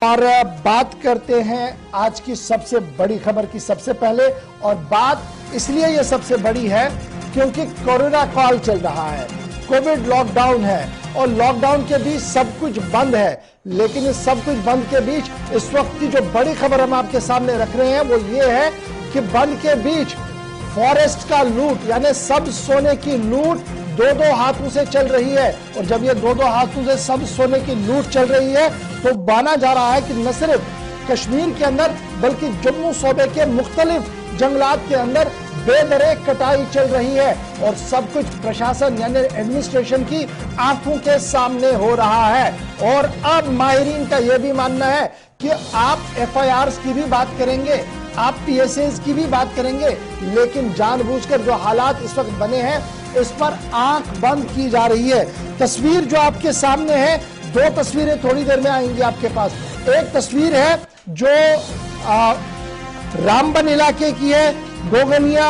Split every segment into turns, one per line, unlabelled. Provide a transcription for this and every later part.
और बात करते हैं आज की सबसे बड़ी खबर की सबसे पहले। और बात इसलिए ये सबसे बड़ी है क्योंकि कोरोना काल चल रहा है, कोविड लॉकडाउन है और लॉकडाउन के बीच सब कुछ बंद है। लेकिन इस सब कुछ बंद के बीच इस वक्त की जो बड़ी खबर हम आपके सामने रख रहे हैं वो ये है कि बंद के बीच फॉरेस्ट का लूट, यानी सब सोने की लूट दो हाथों से चल रही है। और जब ये दो हाथों से सब सोने की लूट चल रही है तो माना जा रहा है कि न सिर्फ कश्मीर के अंदर बल्कि जम्मू सूबे के मुख्तलिफ जंगलात के अंदर बेदरेक कटाई चल रही है और सब कुछ प्रशासन यानी एडमिनिस्ट्रेशन की आंखों के सामने हो रहा है। और अब माहिरीन का यह भी मानना है कि आप FIRs की भी बात करेंगे, आप PSAs की भी बात करेंगे, लेकिन जानबूझकर जो हालात इस वक्त बने हैं इस पर आंख बंद की जा रही है। तस्वीर जो आपके सामने है, दो तस्वीरें थोड़ी देर में आएंगी आपके पास। एक तस्वीर है जो रामबन इलाके की है, गोगनिया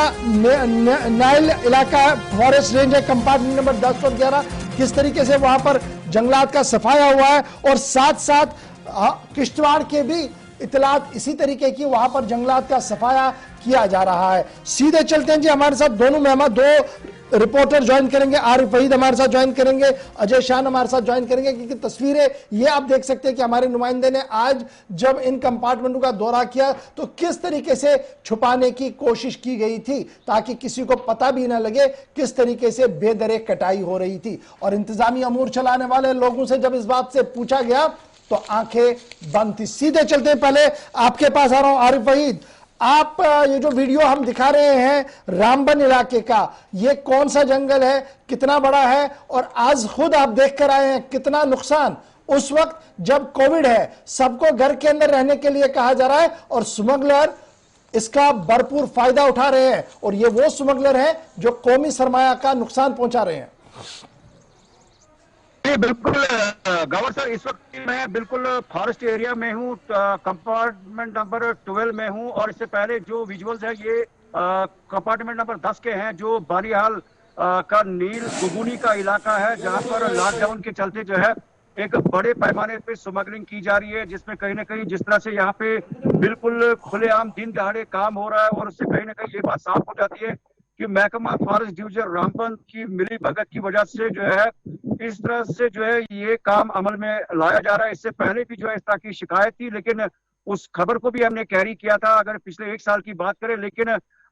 नाइल इलाका फॉरेस्ट रेंज है, कंपार्टमेंट नंबर 10 और 11। किस तरीके से वहां पर जंगलात का सफाया हुआ है और साथ साथ किश्तवाड़ के भी इतलात इसी तरीके की, वहां पर जंगलात का सफाया किया जा रहा है। सीधे चलते हैं जी, हमारे साथ दोनों मेहमान, दो रिपोर्टर ज्वाइन करेंगे। आरिफ वहीद हमारे साथ ज्वाइन करेंगे, अजय शान हमारे साथ ज्वाइन करेंगे, क्योंकि तस्वीरें ये आप देख सकते हैं कि हमारे नुमाइंदे ने आज जब इन कंपार्टमेंटों का दौरा किया तो किस तरीके से छुपाने की कोशिश की गई थी ताकि किसी को पता भी ना लगे किस तरीके से बेदरेक कटाई हो रही थी। और इंतजामी अमूर चलाने वाले लोगों से जब इस बात से पूछा गया तो आंखें बंद थी। सीधे चलते हैं, पहले आपके पास आ रहा हूं आरिफ वहीद। आप ये जो वीडियो हम दिखा रहे हैं रामबन इलाके का, ये कौन सा जंगल है, कितना बड़ा है और आज खुद आप देख कर आए हैं कितना नुकसान उस वक्त जब कोविड है, सबको घर के अंदर रहने के लिए कहा जा रहा है और स्मगलर इसका भरपूर फायदा उठा रहे हैं। और ये वो स्मगलर हैं जो कौमी सरमाया का नुकसान पहुंचा रहे हैं।
जी बिल्कुल गवर सर, इस वक्त मैं बिल्कुल फॉरेस्ट एरिया में हूँ, कंपार्टमेंट नंबर 12 में हूँ। और इससे पहले जो विजुअल्स है ये कंपार्टमेंट नंबर 10 के हैं, जो बानिहाल का नील गुगुनी का इलाका है, जहाँ पर लॉकडाउन के चलते जो है एक बड़े पैमाने पे स्मगलिंग की जा रही है, जिसमें कहीं ना कहीं जिस तरह से यहाँ पे बिल्कुल खुलेआम दिन दहाड़े काम हो रहा है। और उससे कहीं ना कहीं ये बात साफ हो जाती है कि महकमा फॉरेस्ट डिवीजन रामबन की मिली भगत की वजह से जो है इस तरह से जो है ये काम अमल में लाया जा रहा है। इससे पहले भी जो है इस तरह की शिकायत थी, लेकिन उस खबर को भी हमने कैरी किया था अगर पिछले 1 साल की बात करें। लेकिन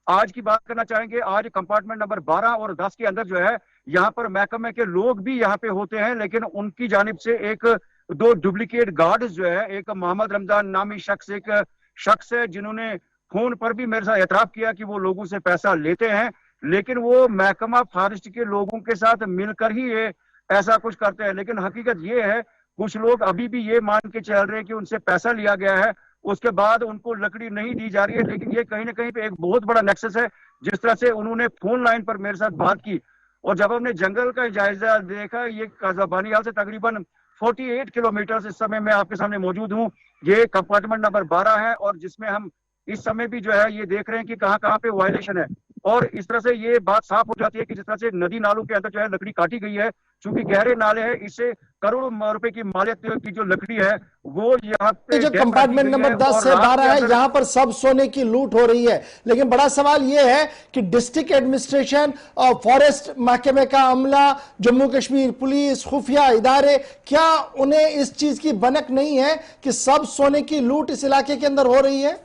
आज की बात करना चाहेंगे, आज कंपार्टमेंट नंबर 12 और 10 के अंदर जो है यहाँ पर महकमे के लोग भी यहाँ पे होते हैं, लेकिन उनकी जानिब से एक दो डुप्लीकेट गार्ड्स जो है, एक मोहम्मद रमजान नामी एक शख्स है जिन्होंने फोन पर भी मेरे साथ एतराफ किया कि वो लोगों से पैसा लेते हैं, लेकिन वो महकमा फॉरेस्ट के लोगों के साथ मिलकर ही ये ऐसा कुछ करते हैं। लेकिन हकीकत ये है कुछ लोग अभी भी ये मान के चल रहे हैं कि उनसे पैसा लिया गया है, उसके बाद उनको लकड़ी नहीं दी जा रही है। लेकिन ये कहीं ना कहीं पे एक बहुत बड़ा नेक्सस है। जिस तरह से उन्होंने फोन लाइन पर मेरे साथ बात की और जब हमने जंगल का जायजा देखा, ये बानिहाल से तकरीबन 48 किलोमीटर इस समय मैं आपके सामने मौजूद हूँ। ये कंपार्टमेंट नंबर 12 है और जिसमें हम इस समय भी जो है ये देख रहे हैं कि कहाँ कहाँ पे वायलेशन है। और इस तरह से ये बात साफ हो जाती है कि जिस तरह से नदी नालों के अंदर जो है लकड़ी काटी गई है, चूंकि गहरे नाले हैं, इससे करोड़ों रुपए की मालियत की जो लकड़ी है वो यहाँ पे
जो कंपार्टमेंट नंबर 10 से 12 है, यहाँ पर सब सोने की लूट हो रही है। लेकिन बड़ा सवाल यह है कि डिस्ट्रिक्ट एडमिनिस्ट्रेशन और फॉरेस्ट महकमे का अमला, जम्मू कश्मीर पुलिस, खुफिया इदारे, क्या उन्हें इस चीज की भनक नहीं है कि सब सोने की लूट इस इलाके के अंदर हो रही है?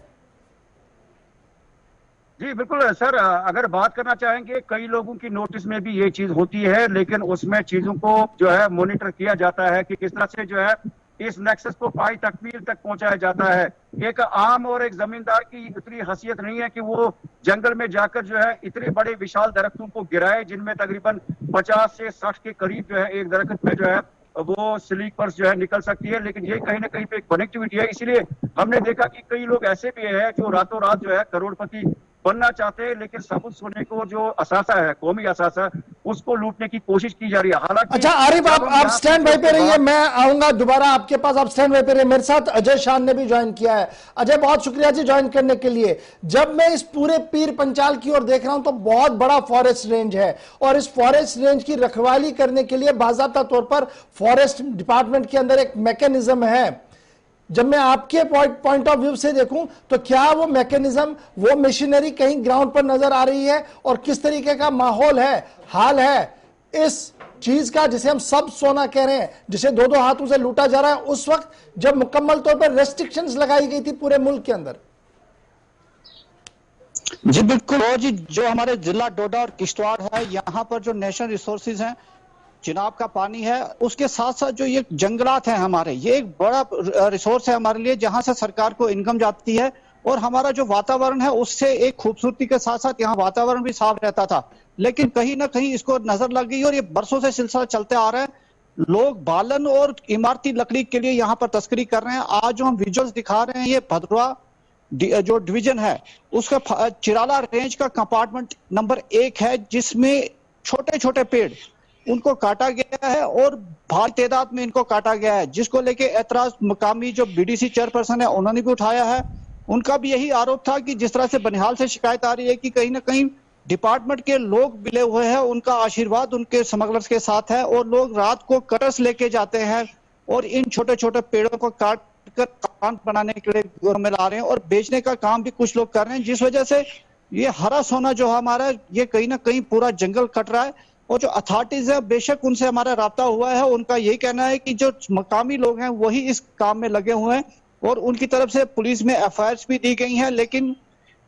जी बिल्कुल सर, अगर बात करना चाहेंगे कई लोगों की नोटिस में भी ये चीज होती है, लेकिन उसमें चीजों को जो है मॉनिटर किया जाता है कि किस तरह से जो है इस नेक्सस को पाई तकमील तक पहुंचाया जाता है। एक आम और एक जमींदार की इतनी हैसियत नहीं है कि वो जंगल में जाकर जो है इतने बड़े विशाल दरख्तों को गिराए, जिनमें तकरीबन 50 से 60 के करीब जो है एक दरख्त पे जो है वो स्लीपर्स जो है निकल सकती है। लेकिन ये कहीं ना कहीं पे एक कनेक्टिविटी है, इसीलिए हमने देखा कि कई लोग ऐसे भी हैं जो रातों रात जो है करोड़पति बनना चाहते हैं, लेकिन सबूत सोने को जो असासा है, कौमी असासा, उसको लूटने की कोशिश की जा रही है। हालांकि
अच्छा आरिफ, आप स्टैंड बाय पे रहिए, मैं आऊंगा दोबारा आपके पास, आप स्टैंड बाय पे रहिए। मेरे साथ अजय शान ने भी ज्वाइन किया है। अजय, बहुत शुक्रिया जी ज्वाइन करने के लिए। जब मैं इस पूरे पीर पंचाल की ओर देख रहा हूं तो बहुत बड़ा फॉरेस्ट रेंज है और इस फॉरेस्ट रेंज की रखवाली करने के लिए बाज़ाब्ता तौर पर फॉरेस्ट डिपार्टमेंट के अंदर एक मैकेनिज्म है। जब मैं आपके पॉइंट ऑफ व्यू से देखूं तो क्या वो मैकेनिज्म, वो मशीनरी कहीं ग्राउंड पर नजर आ रही है, और किस तरीके का माहौल है, हाल है इस चीज का जिसे हम सब सोना कह रहे हैं, जिसे दो दो हाथों से लूटा जा रहा है, उस वक्त जब मुकम्मल तौर पर रेस्ट्रिक्शंस लगाई गई थी पूरे मुल्क के अंदर?
जी बिल्कुल। और जी जो हमारे जिला डोडा और किश्तवाड़ है, यहाँ पर जो नेशनल रिसोर्सेज हैं, चिनाब का पानी है, उसके साथ साथ जो ये जंगलात हैं हमारे, ये एक बड़ा रिसोर्स है हमारे लिए, जहां से सरकार को इनकम जाती है। और हमारा जो वातावरण है उससे एक खूबसूरती के साथ साथ यहाँ वातावरण भी साफ रहता था, लेकिन कहीं ना कहीं इसको नजर लग गई और ये बरसों से सिलसिला चलते आ रहा है। लोग बालन और इमारती लकड़ी के लिए यहाँ पर तस्करी कर रहे हैं। आज जो हम विजुअल्स दिखा रहे हैं, ये भदरवा जो डिवीजन है उसका चिराला रेंज का कंपार्टमेंट नंबर 1 है, जिसमें छोटे छोटे पेड़ उनको काटा गया है और भारी तादाद में इनको काटा गया है, जिसको लेके ऐतराज मुकामी जो बीडीसी चेयरपर्सन है उन्होंने भी उठाया है। उनका भी यही आरोप था कि जिस तरह से बनिहाल से शिकायत आ रही है कि कहीं ना कहीं डिपार्टमेंट के लोग मिले हुए हैं, उनका आशीर्वाद उनके स्मगलर्स के साथ है, और लोग रात को कटर्स लेके जाते हैं और इन छोटे छोटे पेड़ों को काट कर कान बनाने के लिए में ला रहे हैं और बेचने का काम भी कुछ लोग कर रहे हैं, जिस वजह से ये हरा सोना जो हमारा ये कहीं ना कहीं पूरा जंगल कट रहा है। और जो अथॉरिटीज है, बेशक उनसे हमारा राब्ता हुआ है, उनका यही कहना है कि जो मकामी लोग हैं वही इस काम में लगे हुए हैं और उनकी तरफ से पुलिस में एफआईआर भी दी गई हैं। लेकिन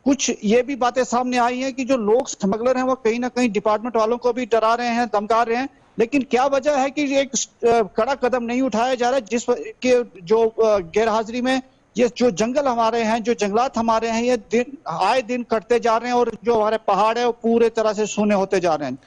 कुछ ये भी बातें सामने आई हैं कि जो लोग स्मगलर हैं वो कहीं ना कहीं डिपार्टमेंट वालों को भी डरा रहे हैं, धमका रहे हैं। लेकिन क्या वजह है कि एक कड़ा कदम नहीं उठाया जा रहा है, जिस के जो गैर हाजिरी में ये जो जंगल हमारे हैं, जो जंगलात हमारे हैं, ये आए दिन कटते जा रहे हैं और जो हमारे पहाड़ है वो पूरे तरह से सूने होते जा रहे हैं।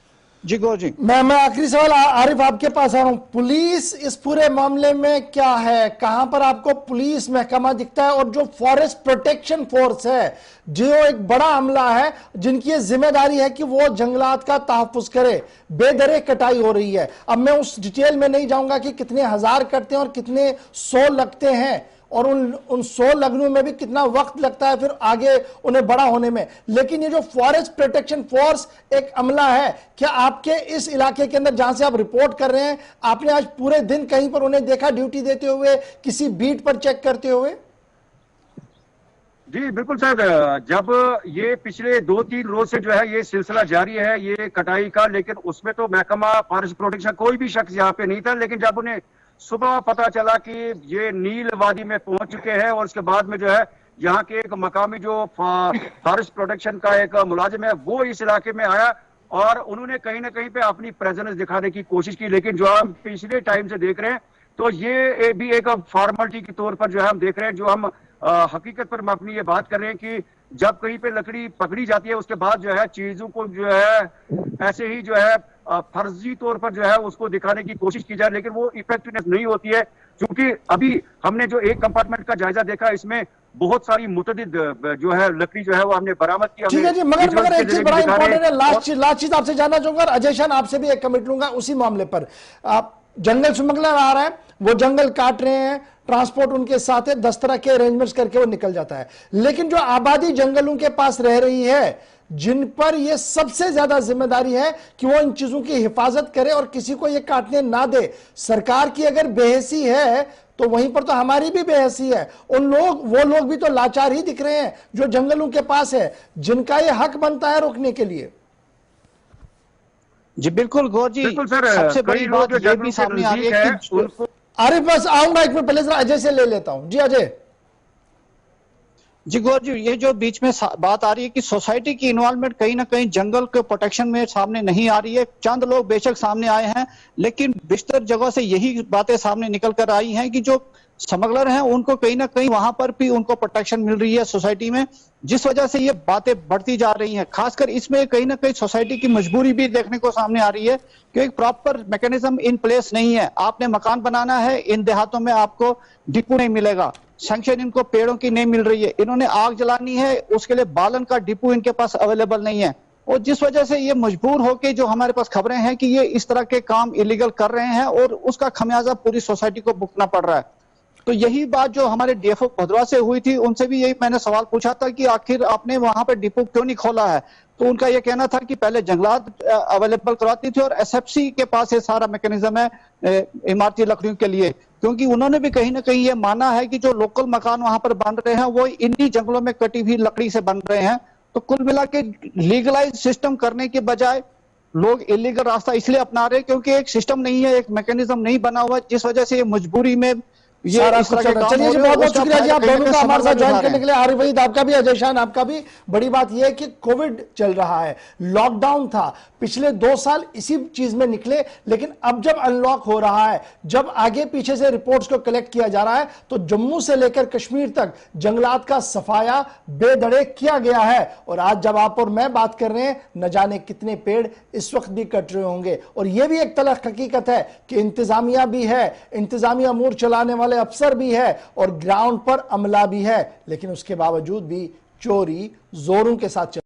जी गौर जी,
मैं आखिरी सवाल आरिफ आपके पास आ रहा हूं। पुलिस इस पूरे मामले में क्या है, कहां पर आपको पुलिस महकमा दिखता है, और जो फॉरेस्ट प्रोटेक्शन फोर्स है जो एक बड़ा अमला है जिनकी ये जिम्मेदारी है कि वो जंगलात का तहफ्फुज करे, बेदरे कटाई हो रही है। अब मैं उस डिटेल में नहीं जाऊंगा कि कितने हजार कटते हैं और कितने 100 लगते हैं, और उन 100 लगने में भी कितना वक्त लगता है फिर आगे उन्हें बड़ा होने में। लेकिन ये जो फॉरेस्ट प्रोटेक्शन फोर्स एक अमला है, क्या आपके इस इलाके के अंदर जहां से आप रिपोर्ट कर रहे हैं, आपने आज पूरे दिन कहीं पर उन्हें देखा ड्यूटी देते हुए, किसी बीट पर चेक करते हुए?
जी बिल्कुल सर, जब ये पिछले 2-3 रोज से जो है ये सिलसिला जारी है ये कटाई का, लेकिन उसमें तो महकमा फॉरेस्ट प्रोटेक्शन कोई भी शख्स यहाँ पे नहीं था। लेकिन जब उन्हें सुबह पता चला कि ये नील वादी में पहुंच चुके हैं और उसके बाद में जो है यहाँ के एक मकामी जो फॉरेस्ट प्रोटेक्शन का एक मुलाजिम है वो इस इलाके में आया और उन्होंने कहीं ना कहीं पे अपनी प्रेजेंस दिखाने की कोशिश की। लेकिन जो हम पिछले टाइम से देख रहे हैं तो ये भी एक फॉर्मेलिटी के तौर पर जो है हम देख रहे हैं। जो हम हकीकत पर हम अपनी ये बात कर रहे हैं कि जब कहीं पे लकड़ी पकड़ी जाती है उसके बाद जो है चीजों को जो है ऐसे ही जो है फर्जी तौर पर जो है उसको दिखाने की कोशिश की जाए, लेकिन वो इफेक्टिवनेस नहीं होती है। क्योंकि अभी हमने जो एक कंपार्टमेंट का जायजा देखा, इसमें बहुत सारी मुतअद्दिद जो है लकड़ी जो है वो हमने बरामद की।
ठीक है जी, मगर एक चीज बड़ा इंपॉर्टेंट है, लास्ट चीज आपसे जानना चाहूंगा, अजय शान आपसे भी एक कमेंट लूंगा उसी मामले पर। आप जंगल स्मगलर आ रहा है, वो जंगल काट रहे हैं, ट्रांसपोर्ट उनके साथ है, 10 तरह के अरेंजमेंट्स करके वो निकल जाता है। लेकिन जो आबादी जंगलों के पास रह रही है, जिन पर यह सबसे ज्यादा जिम्मेदारी है कि वो इन चीजों की हिफाजत करे और किसी को ये काटने ना दे, सरकार की अगर बेहसी है तो वहीं पर तो हमारी भी बेहसी है। वो लोग भी तो लाचार ही दिख रहे हैं जो जंगलों के पास है, जिनका ये हक बनता है रोकने के लिए।
जी बिल्कुल गौर जी,
बिल्कुल सर,
सबसे बड़ी बात ये भी सामने आ रही है कि
आरिफ बस आऊंगा एक मिनट, पहले जरा अजय से ले लेता हूं। जी अजय।
जी गौर जी, ये जो बीच में बात आ रही है कि सोसाइटी की इन्वॉल्वमेंट कहीं ना कहीं जंगल के प्रोटेक्शन में सामने नहीं आ रही है। चंद लोग बेशक सामने आए हैं, लेकिन बिस्तर जगह से यही बातें सामने निकल कर आई हैं कि जो स्मगलर हैं उनको कहीं ना कहीं वहां पर भी उनको प्रोटेक्शन मिल रही है सोसाइटी में, जिस वजह से ये बातें बढ़ती जा रही हैं। खासकर इसमें कहीं ना कहीं सोसाइटी की मजबूरी भी देखने को सामने आ रही है कि एक प्रॉपर मैकेनिज्म इन प्लेस नहीं है। आपने मकान बनाना है, इन देहातों में आपको डिपो नहीं मिलेगा, सैंक्शन इनको पेड़ों की नहीं मिल रही है, इन्होंने आग जलानी है उसके लिए बालन का डिपो इनके पास अवेलेबल नहीं है, और जिस वजह से ये मजबूर होकर जो हमारे पास खबरें हैं कि ये इस तरह के काम इलीगल कर रहे हैं और उसका खमियाजा पूरी सोसाइटी को भुगतना पड़ रहा है। तो यही बात जो हमारे डीएफओ भदरवा से हुई थी, उनसे भी यही मैंने सवाल पूछा था कि आखिर आपने वहां पे डिपो क्यों नहीं खोला है। तो उनका यह कहना था कि पहले जंगलात अवेलेबल करवाती थी और एसएफसी के पास ये सारा मैकेनिज्म है इमारती लकड़ियों के लिए। क्योंकि उन्होंने भी कहीं ना कहीं ये माना है कि जो लोकल मकान वहां पर बन रहे हैं वो इन्हीं जंगलों में कटी हुई लकड़ी से बन रहे हैं। तो कुल मिला के लीगलाइज सिस्टम करने के बजाय लोग इलीगल रास्ता इसलिए अपना रहे हैं क्योंकि एक सिस्टम नहीं है, एक मैकेनिज्म नहीं बना हुआ, जिस वजह से ये मजबूरी में ये
सारा
इस तरह
कुछ
के
चल रहा है।
काम
चलिए
हो
जी,
रहे हैं।
बहुत बहुत
उसका
शुक्रिया जी, आप
फायदा
दोनों
कहीं
का
ना
हमारे साथ
समाज
ज्वाइन
उठा रहे
करने
हैं।
के लिए। आरिफ वहीद आपका भी, अजय शान आपका भी। बड़ी बात यह है कि कोविड चल रहा है, लॉकडाउन था, पिछले 2 साल इसी चीज में निकले, लेकिन अब जब अनलॉक हो रहा है, जब आगे पीछे से रिपोर्ट्स को कलेक्ट किया जा रहा है, तो जम्मू से लेकर कश्मीर तक जंगलात का सफाया बेधड़े किया गया है। और आज जब आप और मैं बात कर रहे हैं, न जाने कितने पेड़ इस वक्त भी कट रहे होंगे। और यह भी एक तलख हकीकत है कि इंतजामिया भी है, इंतजामिया अमूर चलाने वाले अफसर भी है और ग्राउंड पर अमला भी है, लेकिन उसके बावजूद भी चोरी जोरों के साथ चल